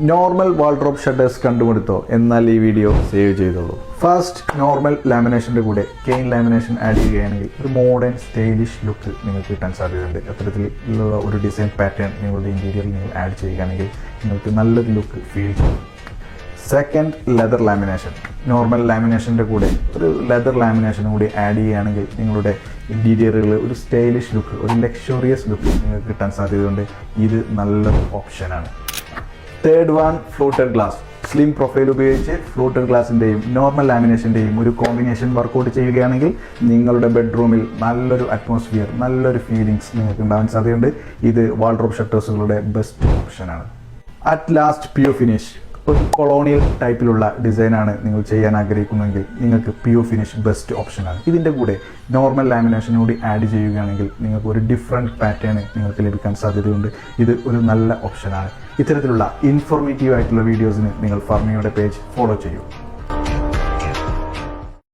Normal wardrobe shutters കണ്ടുപിടുത്തോ? എന്നാൽ ഈ video save ചെയ്തോളൂ. ഫസ്റ്റ്, നോർമൽ ലാമിനേഷൻ്റെ കൂടെ കെയിൻ ലാമിനേഷൻ ആഡ് ചെയ്യുകയാണെങ്കിൽ ഒരു മോഡേൺ സ്റ്റൈലിഷ് ലുക്ക് നിങ്ങൾക്ക് കിട്ടാൻ സാധ്യതയുണ്ട്. അത്തരത്തിലുള്ള ഒരു ഡിസൈൻ പാറ്റേൺ നിങ്ങളുടെ ഇൻറ്റീരിയറിൽ നിങ്ങൾ ആഡ് ചെയ്യുകയാണെങ്കിൽ നിങ്ങൾക്ക് നല്ലൊരു ലുക്ക് ഫീൽ ചെയ്യും. Second, leather lamination. നോർമൽ ലാമിനേഷൻ്റെ കൂടെ ഒരു ലെതർ ലാമിനേഷൻ കൂടി ആഡ് ചെയ്യുകയാണെങ്കിൽ നിങ്ങളുടെ ഇൻറ്റീരിയറുകൾ ഒരു സ്റ്റൈലിഷ് ലുക്ക്, ഒരു ലക്ഷറിയസ് ലുക്ക് നിങ്ങൾക്ക് കിട്ടാൻ സാധ്യതയുണ്ട്. ഇത് നല്ലൊരു ഓപ്ഷനാണ്. Third one, fluted glass. Slim profile ഉപയോഗിച്ച് ഫ്ലൂട്ടഡ് ഗ്ലാസിൻ്റെയും നോർമൽ ലാമിനേഷൻ്റെയും ഒരു കോമ്പിനേഷൻ വർക്കൗട്ട് ചെയ്യുകയാണെങ്കിൽ നിങ്ങളുടെ ബെഡ്റൂമിൽ നല്ലൊരു അറ്റ്മോസ്ഫിയർ, നല്ലൊരു ഫീലിങ്സ് നിങ്ങൾക്ക് ഉണ്ടാവാൻ സാധ്യതയുണ്ട്. ഇത് വാൾഡ്രോബ് ഷട്ടേഴ്സുകളുടെ ബെസ്റ്റ് ഓപ്ഷനാണ്. At last, pure finish. ഒരു കൊളോണിയൽ ടൈപ്പിലുള്ള ഡിസൈനാണ് നിങ്ങൾ ചെയ്യാൻ ആഗ്രഹിക്കുന്നതെങ്കിൽ നിങ്ങൾക്ക് പ്യൂർ ഫിനിഷ് ബെസ്റ്റ് ഓപ്ഷനാണ്. ഇതിൻ്റെ കൂടെ നോർമൽ ലാമിനേഷൻ കൂടി ആഡ് ചെയ്യുകയാണെങ്കിൽ നിങ്ങൾക്ക് ഒരു ഡിഫറെൻറ്റ് പാറ്റേൺ നിങ്ങൾക്ക് ലഭിക്കാൻ സാധ്യതയുണ്ട്. ഇത് ഒരു നല്ല ഓപ്ഷനാണ്. ഇത്തരത്തിലുള്ള ഇൻഫോർമേറ്റീവ് ആയിട്ടുള്ള വീഡിയോസിന് നിങ്ങൾ ഫർമിയുടെ പേജ് ഫോളോ ചെയ്യൂ.